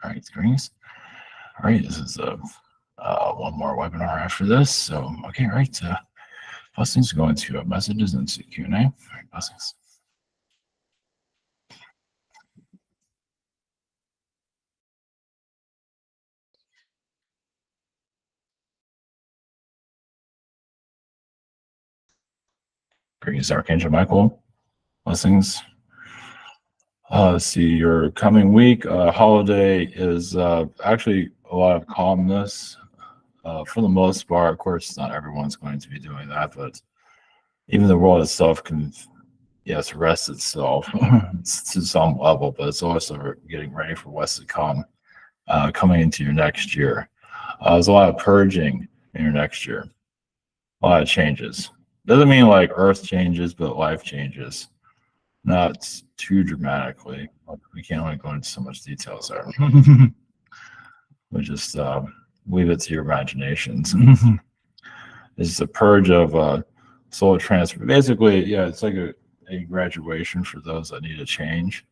All right, greetings. All right, this is one more webinar after this. So, okay, all right. Blessings go into messages and Q&A. All right, blessings. Greetings, Archangel Michael. Blessings. Let's see, your coming week holiday is actually a lot of calmness. For the most part, of course, not everyone's going to be doing that, but even the world itself can, yes, rest itself to some level, but it's also getting ready for what's to come, coming into your next year. There's a lot of purging in your next year, a lot of changes. Doesn't mean like earth changes, but life changes. Not too dramatically. We can't really go into so much details there. We just leave it to your imaginations. It's a purge of soul transfer. Basically, yeah, it's like a graduation for those that need a change.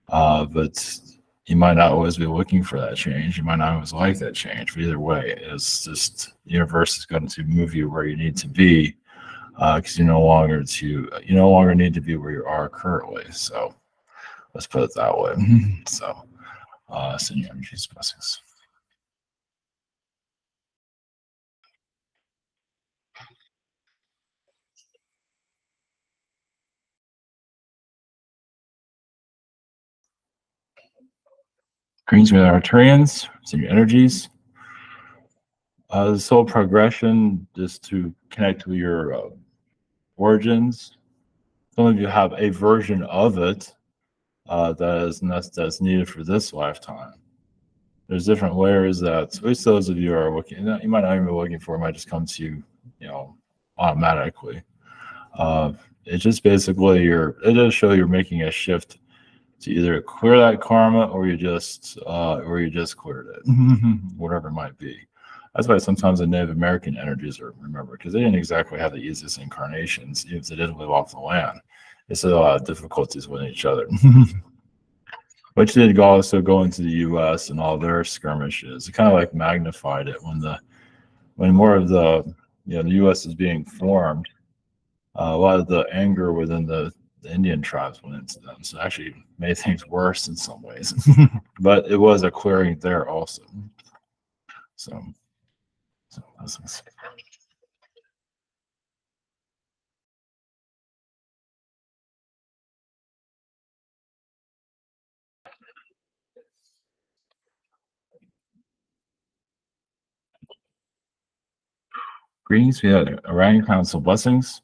But you might not always be looking for that change. You might not always like that change. But either way, it's just the universe is going to move you where you need to be, because you no longer need to be where you are currently. So let's put it that way. So send your energies, blessings. Greens with Archurians, send your energies. The soul progression is to connect with your origins. Some of you have a version of it that's needed for this lifetime. There's different layers that, at least those of you are looking, you might not even be looking for, it might just come to you, automatically. It's just basically it does show you're making a shift to either clear that karma or you just cleared it, whatever it might be. That's why sometimes the Native American energies are remembered, because they didn't exactly have the easiest incarnations, even if they didn't live off the land. They had a lot of difficulties with each other. Which did also go into the U.S. and all their skirmishes. It kind of like magnified it when more of the U.S. is being formed. A lot of the anger within the Indian tribes went into them, so it actually made things worse in some ways. But it was a clearing there also. So that's greetings. We had Orion Council blessings.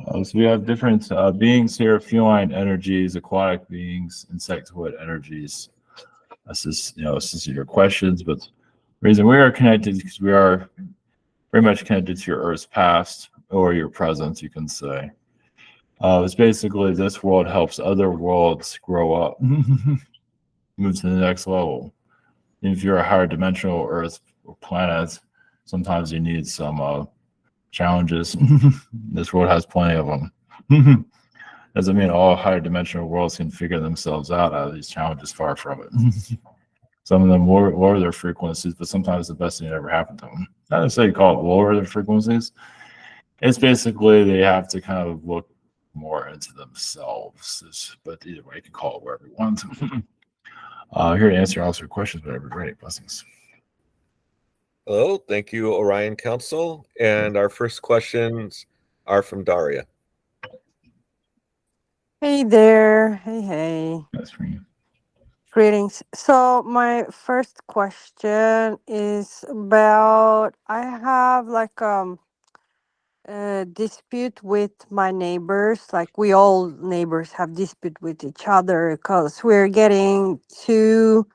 So we have different beings here: feline energies, aquatic beings, insectoid energies. This is your questions, but the reason we are connected is because we are very much connected to your Earth's past or your present, you can say. It's basically this world helps other worlds grow up, move to the next level. And if you're a higher dimensional Earth or planet, sometimes you need some challenges. This world has plenty of them. Doesn't mean all higher dimensional worlds can figure themselves out of these challenges. Far from it. Some of them lower their frequencies, but sometimes the best thing that ever happened to them. Not necessarily call it lower their frequencies. It's basically they have to kind of look more into themselves. But either way, you can call it wherever you want. Here to answer all your questions, whatever. Great. Blessings. Hello. Thank you, Orion Council. And our first questions are from Daria. Hey there. Hey. That's for you. Greetings. So my first question is about I have like a dispute with my neighbors. Like we all neighbors have dispute with each other because we're getting 2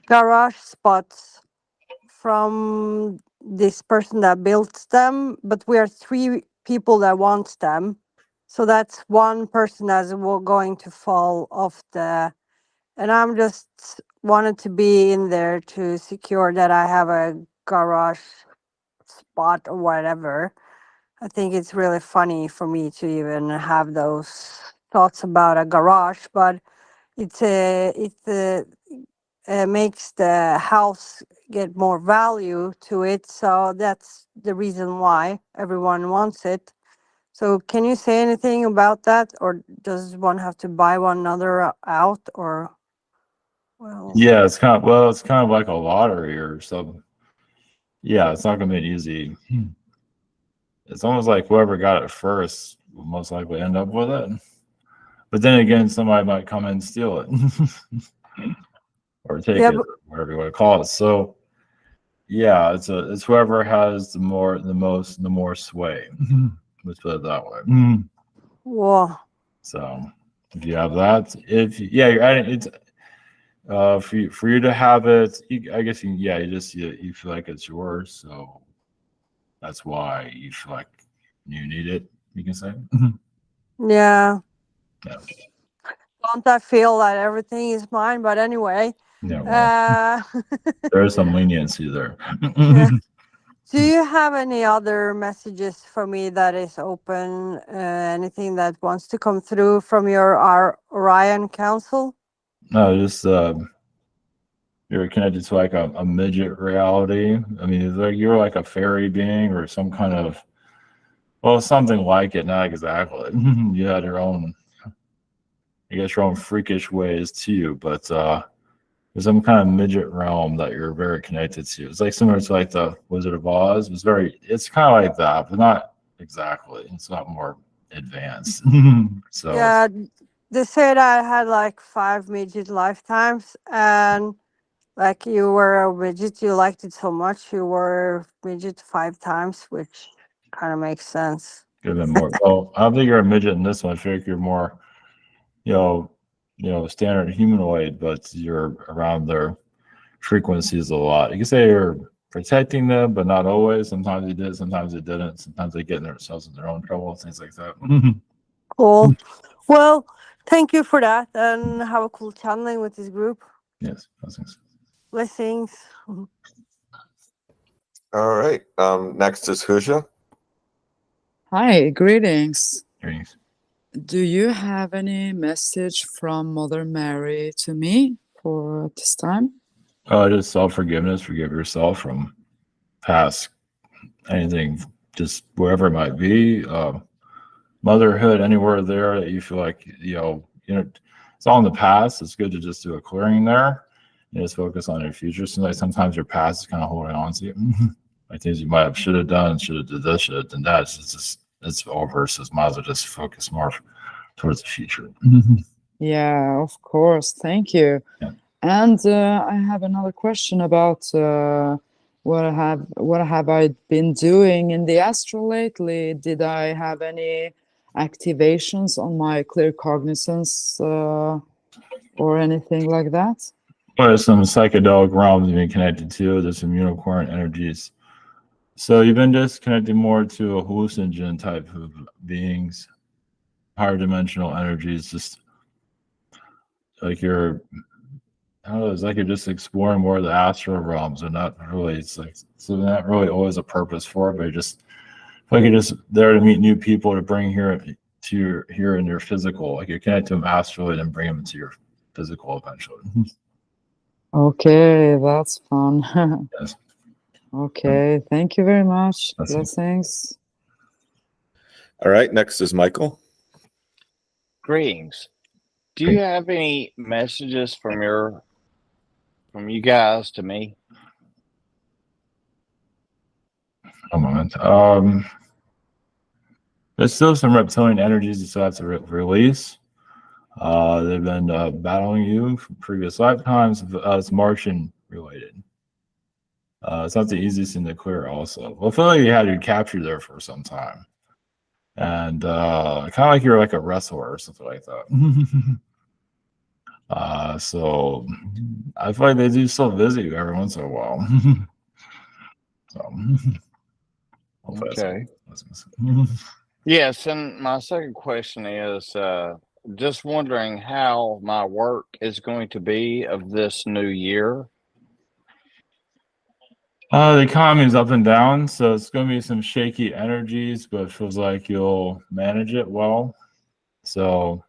garage spots from this person that built them, but we are 3 people that wants them. So that's one person that's going to fall off and I'm just wanted to be in there to secure that I have a garage spot or whatever. I think it's really funny for me to even have those thoughts about a garage, but it's makes the house get more value to it. So that's the reason why everyone wants it. So can you say anything about that, or does one have to buy one another out, or well? Yeah, it's kind of like a lottery or something. Yeah, it's not gonna be easy. It's almost like whoever got it first will most likely end up with it. But then again, somebody might come in and steal it or take Yeah, it, or whatever you want to call it. So yeah, it's whoever has the more sway. Let's put it that way. well, So if you have that, you're adding it's for you to have it. I guess you feel like it's yours, so that's why you feel like you need it. You can say. yeah. Yeah. Don't I feel that everything is mine? But anyway, Yeah. Well, there is some leniency there. yeah. Do you have any other messages for me that is open? Anything that wants to come through from our Orion Council? No, just you're connected to like a midget reality. I mean, it's like you're like a fairy being or some kind of something like it, not exactly. You had your own, I guess, your own freakish ways too, but there's some kind of midget realm that you're very connected to. It's like similar to like the Wizard of Oz. It's kind of like that, but not exactly. It's not more advanced. So Yeah, they said I had like 5 midget lifetimes, and like you were a midget, you liked it so much, you were midget 5 times, which kind of makes sense. give it more. Well, I don't think you're a midget in this one. I feel like you're more, you standard humanoid, but you're around their frequencies a lot. You can say you're protecting them, but not always. Sometimes you did, sometimes you didn't. Sometimes they get themselves in their own trouble, things like that. Cool. Well, thank you for that, and have a cool channeling with this group. Yes, blessings. Blessings. All right. Next is Huja. Hi, greetings. Greetings. Do you have any message from Mother Mary to me for this time? Just self-forgiveness. Forgive yourself from past anything, just wherever it might be. Motherhood, anywhere there that you feel like it's all in the past. It's good to just do a clearing there and just focus on your future. Sometimes your past is kind of holding on to you, like things you might have should have done, should have did this, should have done that. It's over. So might as well just focus more towards the future. Yeah, of course. Thank you. Yeah. And I have another question about what have I been doing in the astral lately? Did I have any activations on my clear cognizance or anything like that? Well, there's some psychedelic realms you've been connected to. There's some unicorn energies. So you've been just connected more to a hallucinogen type of beings, higher dimensional energies. Just like it's like you're just exploring more of the astral realms, and not really. It's like so not really always a purpose for it, but you're just there to meet new people to bring here in your physical. Like you're connected to them astrally and bring them into your physical eventually. Okay, that's fun. Yes. Okay, thank you very much. Blessings. Blessings. All right. Next is Michael. Greetings. Do you have any messages from you guys to me? A moment. There's still some reptilian energies you still have to release. They've been battling you from previous lifetimes. It's Martian related. It's not the easiest thing to clear also. Well, I feel like you had your capture there for some time. And kind of like you're like a wrestler or something like that. So I feel like they do still visit you every once in a while. So Okay. Yes, and my second question is just wondering how my work is going to be of this new year. The economy is up and down, so it's going to be some shaky energies, but it feels like you'll manage it well. So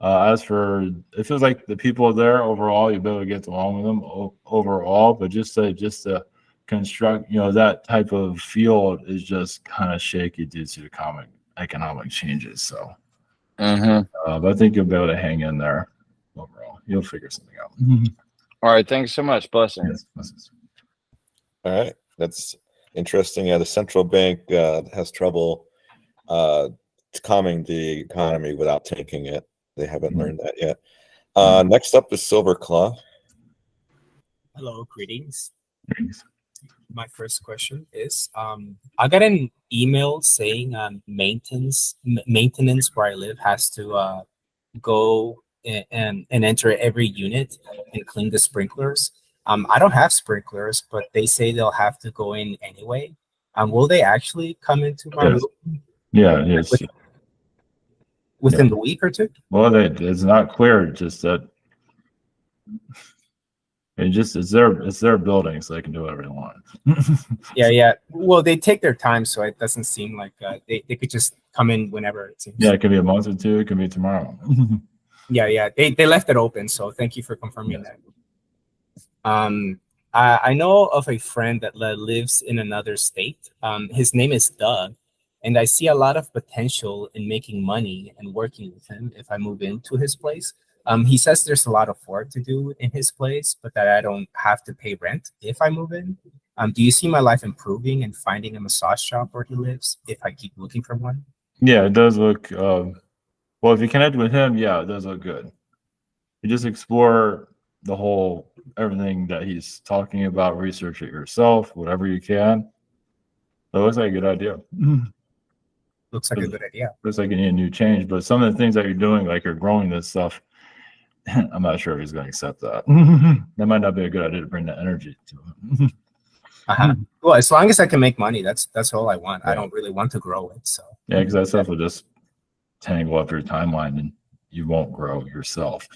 As for, it feels like the people there overall, you'll be able to get along with them overall, but just to construct, that type of field is just kind of shaky due to the economic changes. So, Mm-hmm. but I think you'll be able to hang in there overall. You'll figure something out. All right. Thanks so much. Blessings. Yes. All right, that's interesting. Yeah, the central bank has trouble calming the economy without tanking it. They haven't learned that yet. Next up is Silver Claw. Hello, greetings. My first question is, I got an email saying maintenance where I live has to go and enter every unit and clean the sprinklers. I don't have sprinklers, but they say they'll have to go in anyway. Will they actually come into my room? Yeah, yes. Within the week or two? Well, it's not clear. Just that it's their building, so they can do whatever they want. Yeah. Well, they take their time, so it doesn't seem like they could just come in whenever it seems. Yeah, it could be a month or two. It could be tomorrow. Yeah. They left it open, so thank you for confirming that. I know of a friend that lives in another state. His name is Doug, and I see a lot of potential in making money and working with him if I move into his place. He says there's a lot of work to do in his place, but that I don't have to pay rent if I move in. Do you see my life improving and finding a massage shop where he lives if I keep looking for one? Yeah, it does look. Well, if you connect with him, yeah, it does look good. You just explore the whole everything that he's talking about, research it yourself, whatever you can. That looks like a good idea. Looks like a good idea. Looks like you need a new change, but some of the things that you're doing, like you're growing this stuff, I'm not sure if he's going to accept that. That might not be a good idea to bring that energy to him. Well, as long as I can make money, that's all I want. Right. I don't really want to grow it. So Yeah, because that stuff will just tangle up your timeline and you won't grow yourself.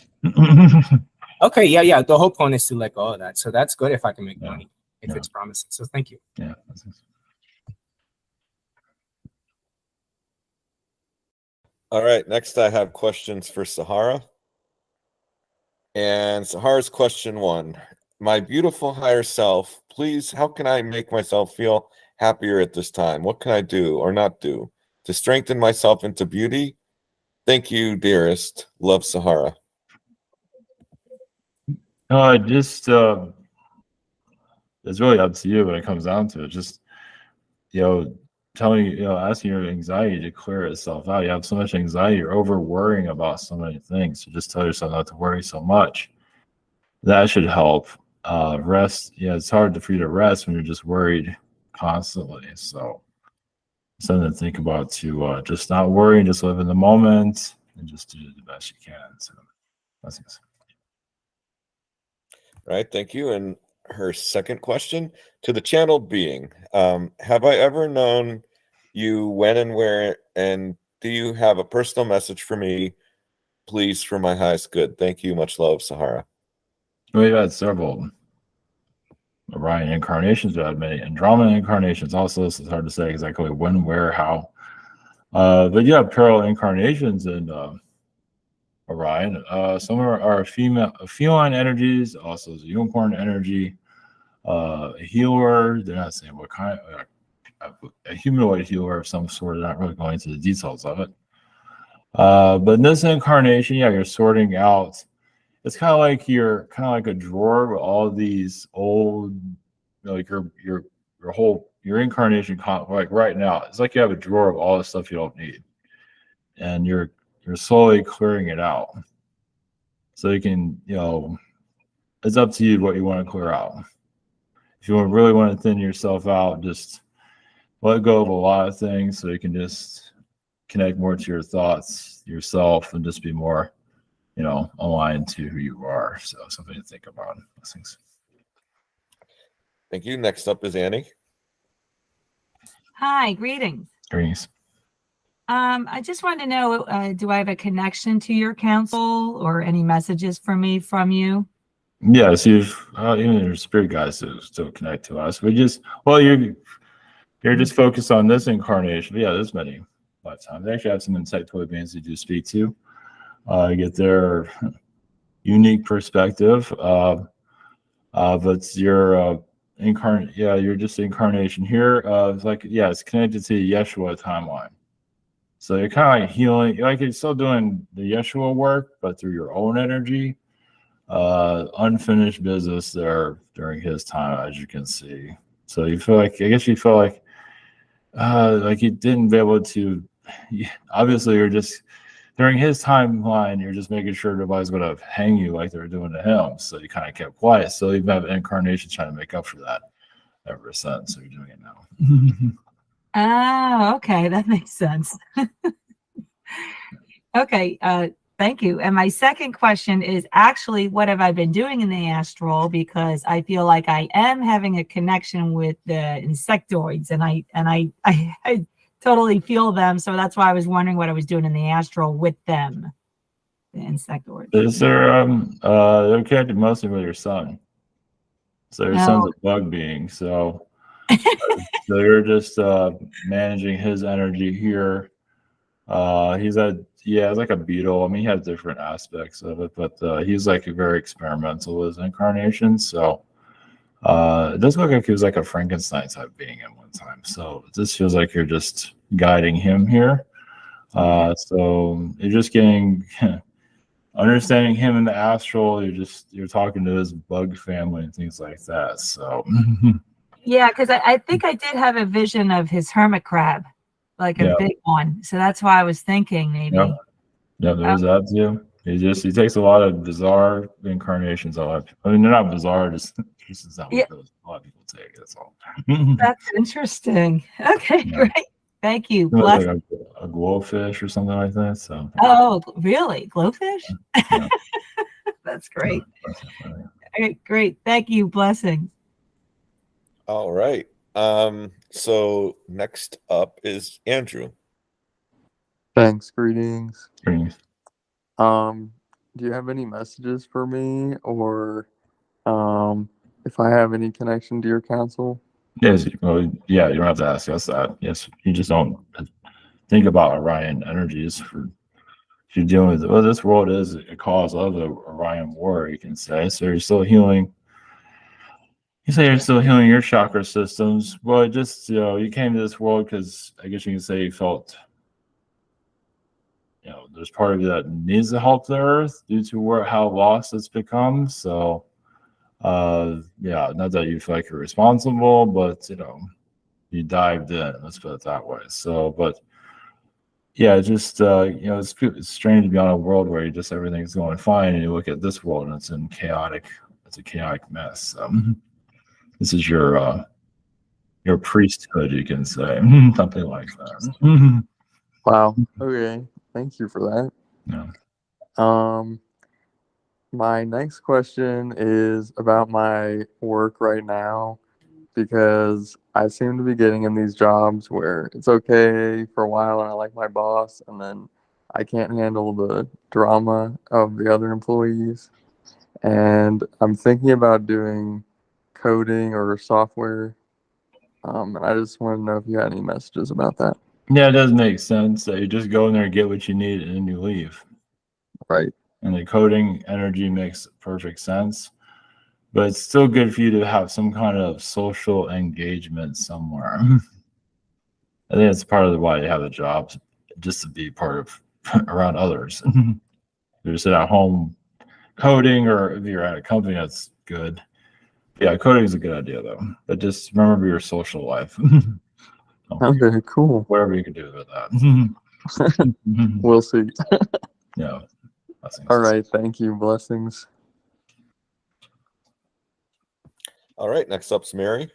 okay, yeah. The whole point is to let go of that. So that's good if I can make money, if it's promising. So thank you. Yeah. All right, next I have questions for Sahara. And Sahara's question 1. My beautiful higher self, please, how can I make myself feel happier at this time? What can I do or not do to strengthen myself into beauty? Thank you, dearest. Love, Sahara. Just it's really up to you when it comes down to it. Just asking your anxiety to clear itself out. You have so much anxiety, you're over worrying about so many things. So just tell yourself not to worry so much. That should help. Rest. Yeah, it's hard for you to rest when you're just worried constantly. So something to think about to just not worry and just live in the moment and just do the best you can. So blessings. Right, thank you. And her second question to the channeled being, have I ever known you, when and where, and do you have a personal message for me, please, for my highest good? Thank you, much love, Sahara. We've had several Orion incarnations. We've had many Andromeda incarnations also, so it's hard to say exactly when, where, how. But you have parallel incarnations in Orion. Some are feline energies, also there's a unicorn energy, a healer. They're not saying what kind, a humanoid healer of some sort. They're not really going into the details of it. But in this incarnation, you're sorting out. It's kind of like a drawer with all these old, like your incarnation. Like right now, it's like you have a drawer of all the stuff you don't need, and you're slowly clearing it out. So you can, it's up to you what you want to clear out. If you really want to thin yourself out, just let go of a lot of things so you can just connect more to your thoughts, yourself, and just be more, aligned to who you are. So something to think about. Blessings. Thank you. Next up is Annie. Hi, greetings. Greetings. I just want to know, do I have a connection to your council or any messages for me from you? Yes, even your spirit guides still connect to us. You're just focused on this incarnation. But yeah, there's many lifetimes. They actually have some insightful beings that do speak to. get their unique perspective. But your incarnate, yeah, you're just incarnation here. It's like, yeah, it's connected to the Yeshua timeline. So you're kind of like healing, like you're still doing the Yeshua work, but through your own energy. Unfinished business there during his time, as you can see. So you feel like, I guess you feel like you didn't be able to. Obviously, you're just during his timeline. You're just making sure nobody's going to hang you like they're doing to him. So you kind of kept quiet. So you have incarnations trying to make up for that ever since. So you're doing it now. Oh, okay, that makes sense. Okay, thank you. And my second question is actually, what have I been doing in the astral? Because I feel like I am having a connection with the insectoids, and I totally feel them. So that's why I was wondering what I was doing in the astral with them, the insectoids. Is there they're connected mostly with your son. So your son's a bug being. So so you're just managing his energy here. It's like a beetle. I mean, he has different aspects of it, but he's like very experimental with his incarnation. So it does look like he was like a Frankenstein type being at one time. So this feels like you're just guiding him here. So you're just getting understanding him in the astral. You're talking to his bug family and things like that. So yeah, because I think I did have a vision of his hermit crab, like a big one. So that's why I was thinking maybe. Yeah, there's that too. He takes a lot of bizarre incarnations. I mean, they're not bizarre, just is how a lot of people take. That's all. That's interesting. Okay, great. Thank you. Like a glowfish or something like that. So. Oh, really? Glowfish? Yeah. That's great. Okay, great. Thank you. Blessings. All right. So next up is Andrew. Thanks. Greetings. Greetings. Do you have any messages for me, or if I have any connection to your council? Yes. Well, yeah. You don't have to ask us that. Yes. You just don't think about Orion energies for. If you're dealing with, well, this world is a cause of the Orion war, you can say. So you're still healing. You say you're still healing your chakra systems. Well, just, you came to this world because I guess you can say you felt, there's part of you that needs to help the earth due to how lost it's become. So, not that you feel like you're responsible, but, you dived in. Let's put it that way. So, but yeah, just, it's strange to be on a world where everything's going fine, and you look at this world and it's a chaotic mess. So, this is your priesthood, you can say, something like that. Wow. Okay. Thank you for that. Yeah. My next question is about my work right now, because I seem to be getting in these jobs where it's okay for a while and I like my boss, and then I can't handle the drama of the other employees. And I'm thinking about doing coding or software. And I just want to know if you had any messages about that. Yeah, it does make sense that you just go in there and get what you need and then you leave. Right. And the coding energy makes perfect sense. But it's still good for you to have some kind of social engagement somewhere. I think it's part of why you have the jobs, just to be part of around others. You're sit at home coding, or if you're at a company, that's good. Yeah, coding is a good idea though. But just remember your social life. Okay, cool. Whatever you can do with that. We'll see. Yeah. Blessings. All right. Thank you. Blessings. All right. Next up's Mary.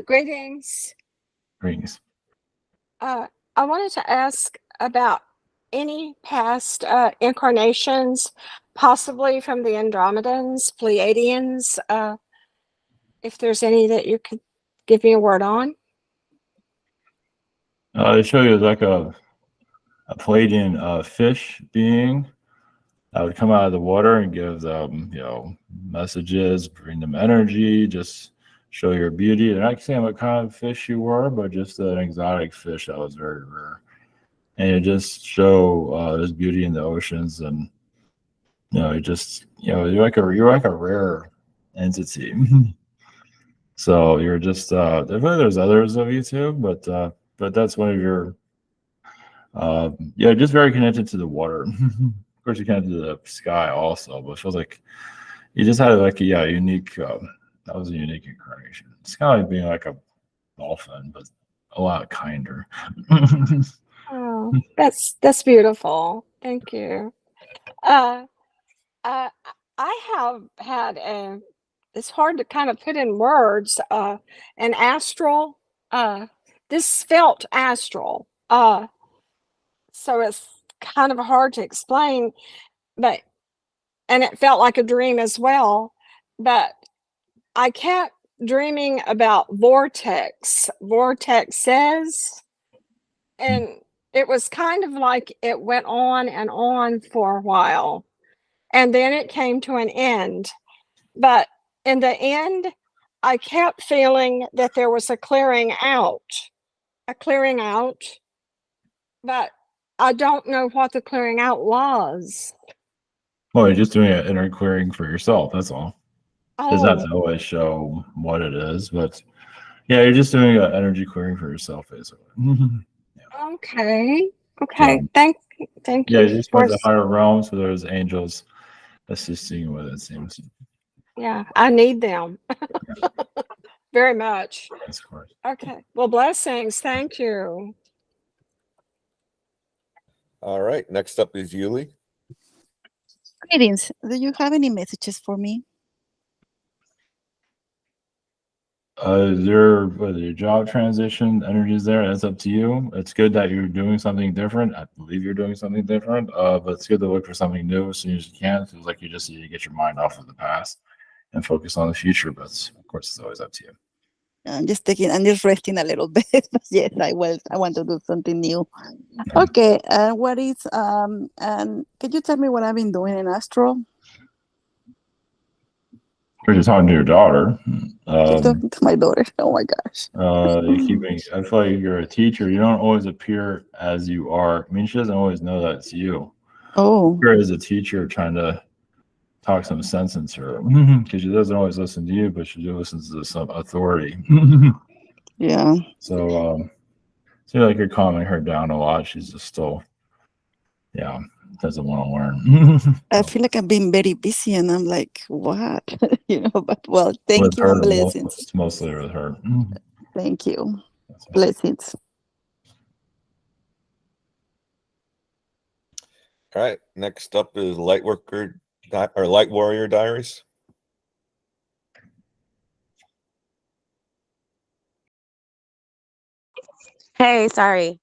Greetings. Greetings. I wanted to ask about any past incarnations, possibly from the Andromedans, Pleiadians, if there's any that you could give me a word on. They show you like a Pleiadian fish being that would come out of the water and give them, messages, bring them energy, just show your beauty. They're not saying what kind of fish you were, but just an exotic fish that was very rare. and you just show there's beauty in the oceans, and you just you're like a rare entity. So you're just definitely there's others of you too, but that's one of your just very connected to the water. Of course, you connected to the sky also, but it feels like you just had like a unique. That was a unique incarnation. It's kind of like being like a dolphin, but a lot kinder. Oh, that's beautiful. Thank you. Uh, uh, I have had a. It's hard to kind of put in words. An astral. This felt astral. So it's kind of hard to explain, but and it felt like a dream as well. But I kept dreaming about vortexes, and it was kind of like it went on and on for a while, and then it came to an end. But in the end, I kept feeling that there was a clearing out, but I don't know what the clearing out was. Well, you're just doing an inner clearing for yourself. That's all. Does not Oh, always show what it is, but yeah, you're just doing an energy clearing for yourself, basically. okay. So, Thank yeah, you you just for went to higher realms, so there's angels assisting you with it. Seems. yeah, I need them very much. Of course. Okay. Well, blessings. Thank you. All right. Next up is Yuli. Greetings. Do you have any messages for me? Your job transition energies there? That's up to you. It's good that you're doing something different. I believe you're doing something different. But it's good to look for something new as soon as you can. It feels like you just need to get your mind off of the past and focus on the future. But of course, it's always up to you. I'm just resting a little bit. Yes, I want to do something new. Okay. Can you tell me what I've been doing in Astro? You're just talking to your daughter. Just talking to my daughter. Oh my gosh. I feel like you're a teacher. You don't always appear as you are. I mean, she doesn't always know that it's you. Oh. You're as a teacher trying to talk some sense into her because she doesn't always listen to you, but she listens to some authority. Yeah. So, seems like you're calming her down a lot. She's just still, doesn't want to learn. I feel like I've been very busy, and I'm like, what? But well, thank With you her, and blessings. It's mostly with her. Thank you. Blessings. All right. Next up is Light Warrior Diaries. Hey, sorry.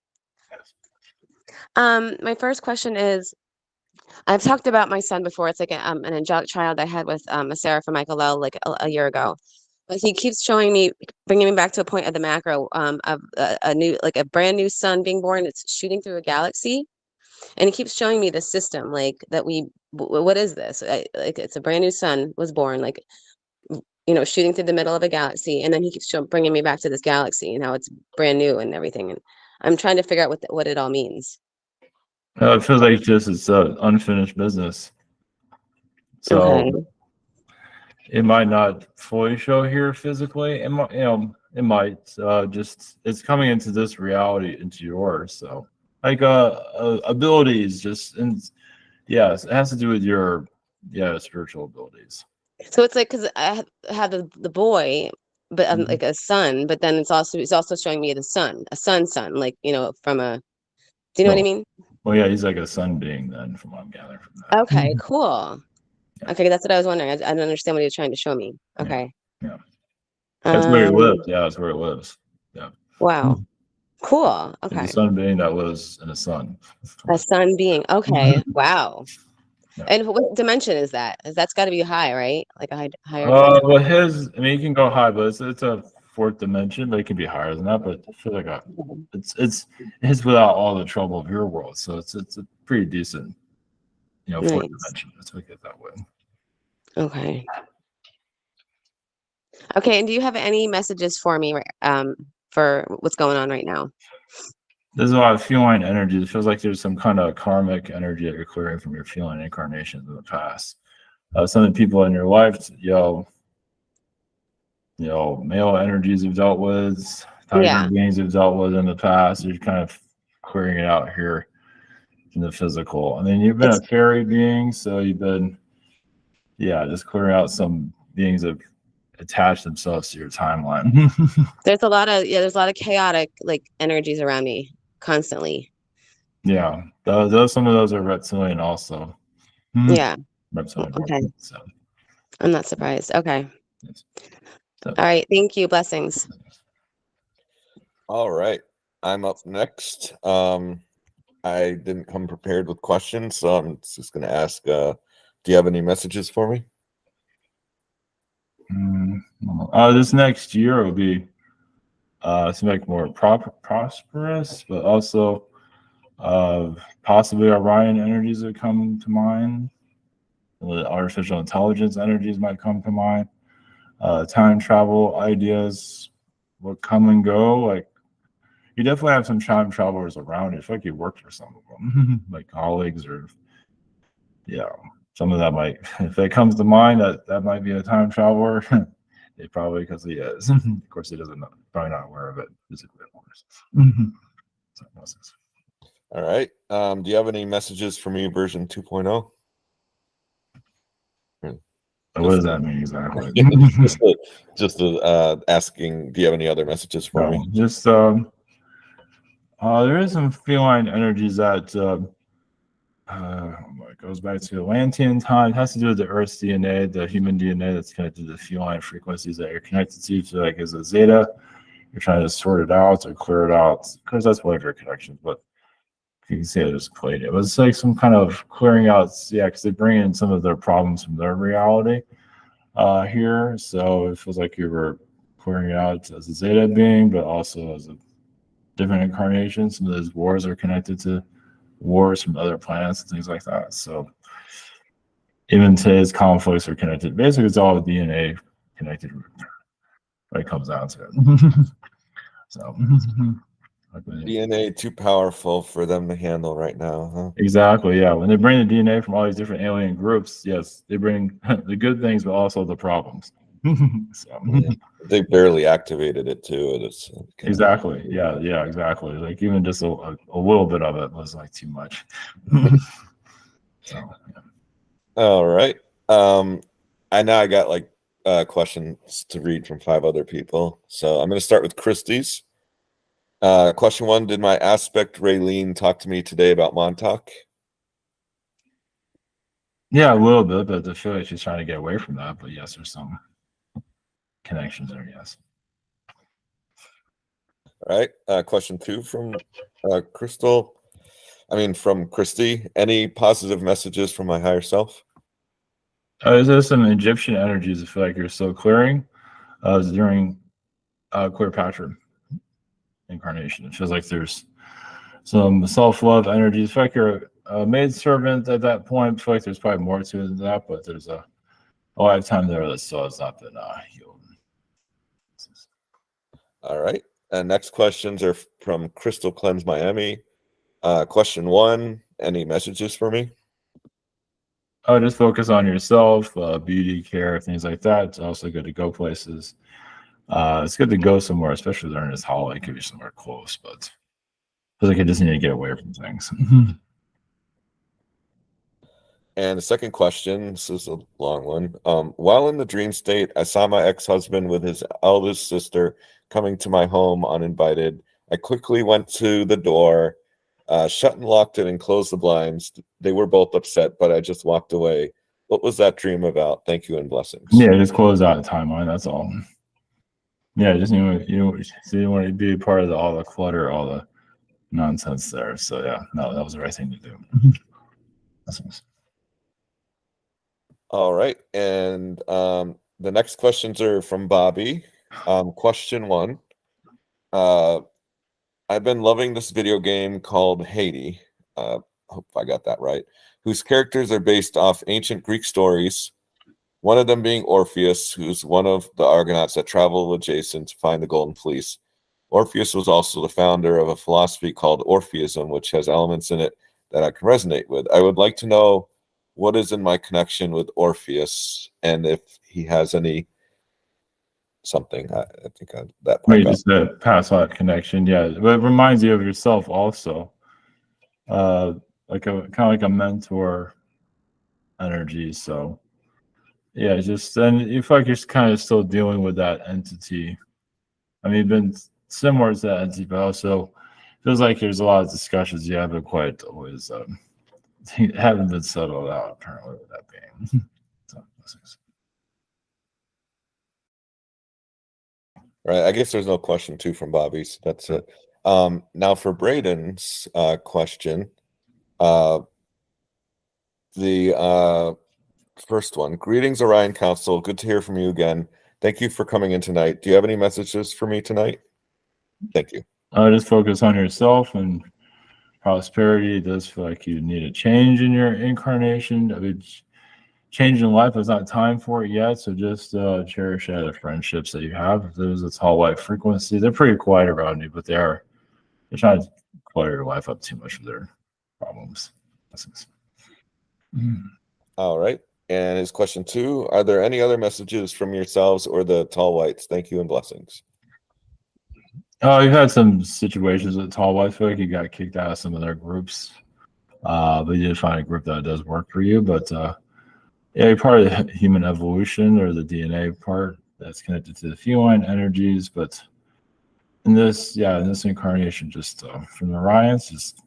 My first question is, I've talked about my son before. It's like an angelic child I had with a Sarah from Michael Lowe like a year ago. But he keeps showing me, bringing me back to a point of the macro of a brand new sun being born. It's shooting through a galaxy, and he keeps showing me the system like that. What is this? Like it's a brand new sun was born, like shooting through the middle of a galaxy, and then he keeps bringing me back to this galaxy and how it's brand new and everything. And I'm trying to figure out what it all means. It feels like it's unfinished business. So Okay. it might not fully show here physically. It might, it's coming into this reality into yours. So like abilities, it has to do with your spiritual abilities. So it's like because I have the boy, but I'm like a son, but then it's also showing me the sun, a son, like from a. Do you know what I mean? Well, yeah, he's like a sun being then, from what I'm gathering from that. Okay, cool. Yeah. Okay, that's what I was wondering. I didn't understand what he was trying to show me. Okay. Yeah. That's where he lives. Yeah, that's where he lives. Yeah. Wow. But, okay. He's a sun being that lives in a sun. A sun being. Okay. Wow. Yeah. And what dimension is that? That's got to be high, right? Like a higher dimension. Well, he can go high, but it's a fourth dimension, but it can be higher than that. But I feel like it's without all the trouble of your world, so it's a pretty decent, fourth dimension. Let's make it that way. Okay. Okay, and do you have any messages for me, for what's going on right now? There's a lot of feline energy. It feels like there's some kind of karmic energy that you're clearing from your feline incarnations in the past. Some of the people in your life, male energies you've dealt with, tiger beings you've dealt with in the past. You're kind of clearing it out here in the physical. And then you've been a fairy being, so you've been, just clearing out some beings that attach themselves to your timeline. There's a lot of chaotic like energies around me constantly. Yeah, some of those are reptilian also. Yeah. Reptilian. Okay. So. I'm not surprised. Okay. So. All right. Thank you. Blessings. All right. I'm up next. I didn't come prepared with questions, so I'm just going to ask, do you have any messages for me? This next year will be to make more prosperous, but also possibly Orion energies that come to mind. The artificial intelligence energies might come to mind. Time travel ideas will come and go. Like, you definitely have some time travelers around. It's like you worked for some of them, like colleagues or some of that might. If it comes to mind, that might be a time traveler. It probably, because he is. Of course, he doesn't know. Probably not aware of it physically, of course. All right. Do you have any messages for me, version 2.0? What does that mean exactly? just asking, do you have any other messages for me? Just there is some feline energies that it goes back to Atlantean time. It has to do with the Earth's DNA, the human DNA that's connected to the feline frequencies that you're connected to. So like as a zeta, you're trying to sort it out or clear it out, because that's one of your connections. But you can see it as played. It was like some kind of clearing out, because they bring in some of their problems from their reality here. So it feels like you were clearing it out as a zeta being, but also as a different incarnation. Some of those wars are connected to wars from other planets and things like that. So even today's conflicts are connected. Basically, it's all DNA connected when it comes down to it. So DNA too powerful for them to handle right now, huh? Exactly, yeah. When they bring the DNA from all these different alien groups, yes, they bring the good things, but also the problems. They barely activated it too. Exactly. Yeah, exactly. Like even just a little bit of it was like too much. All right. I got like questions to read from 5 other people. So I'm going to start with Christie's. Question 1, did my aspect Raylene talk to me today about Montauk? Yeah, a little bit, but I feel like she's trying to get away from that. But yes, there's some connections there, yes. All right. Question 2 from from Christy. Any positive messages from my higher self? Is there some Egyptian energies I feel like you're still clearing during Cleopatra incarnation? It feels like there's some self-love energies. I feel like you're a maidservant at that point. I feel like there's probably more to it than that, but there's a lot of time there that still has not been healed. All right. Next questions are from Crystal Cleanse Miami. Question 1, any messages for me? Just focus on yourself, beauty, care, things like that. It's also good to go places. It's good to go somewhere, especially during this holiday. It could be somewhere close, but I feel like I just need to get away from things. And the second question, this is a long one. While in the dream state, I saw my ex-husband with his eldest sister coming to my home uninvited. I quickly went to the door, shut and locked it and closed the blinds. They were both upset, but I just walked away. What was that dream about? Thank you and blessings. Yeah, just close out the timeline. That's all. Yeah, just you want to be a part of all the clutter, all the nonsense there. So yeah, no, that was the right thing to do. All right, and the next questions are from Bobby. Question 1. I've been loving this video game called Haiti. Hope I got that right. Whose characters are based off ancient Greek stories. One of them being Orpheus, who's one of the Argonauts that travel with Jason to find the Golden Fleece. Orpheus was also the founder of a philosophy called Orpheism, which has elements in it that I can resonate with. I would like to know what is in my connection with Orpheus, and if he has any something. I think that part. Maybe just the past life connection, yeah. But it reminds you of yourself also. Like a kind of like a mentor energy. So yeah, just and you feel like you're kind of still dealing with that entity. I mean, you've been similar to that entity, but also feels like there's a lot of discussions you haven't quite always haven't been settled out apparently with that being. So, right. I guess there's no question too from Bobby, so that's it. Now for Braden's question, the first one. Greetings, Orion Council. Good to hear from you again. Thank you for coming in tonight. Do you have any messages for me tonight? Thank you. Just focus on yourself and prosperity. It does feel like you need a change in your incarnation. I mean, change in life is not time for it yet, so just cherish the friendships that you have. If there's a tall white frequency, they're pretty quiet around you, but they're trying to clutter your life up too much with their problems. All right. And his question 2, are there any other messages from yourselves or the tall whites? Thank you and blessings. Oh, you've had some situations with tall white folk. You got kicked out of some of their groups, but you did find a group that does work for you. But yeah, you're part of the human evolution or the DNA part that's connected to the feline energies. But in this incarnation, just from the Orions, just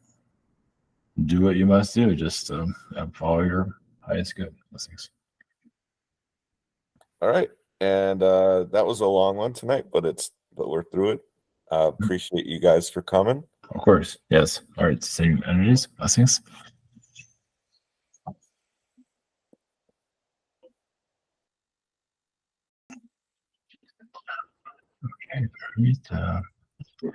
do what you must do. Just follow your highest good. Blessings. All right. And that was a long one tonight, but we're through it. Appreciate you guys for coming. Of course. Yes. All right. Same energies. Blessings. Okay. Great.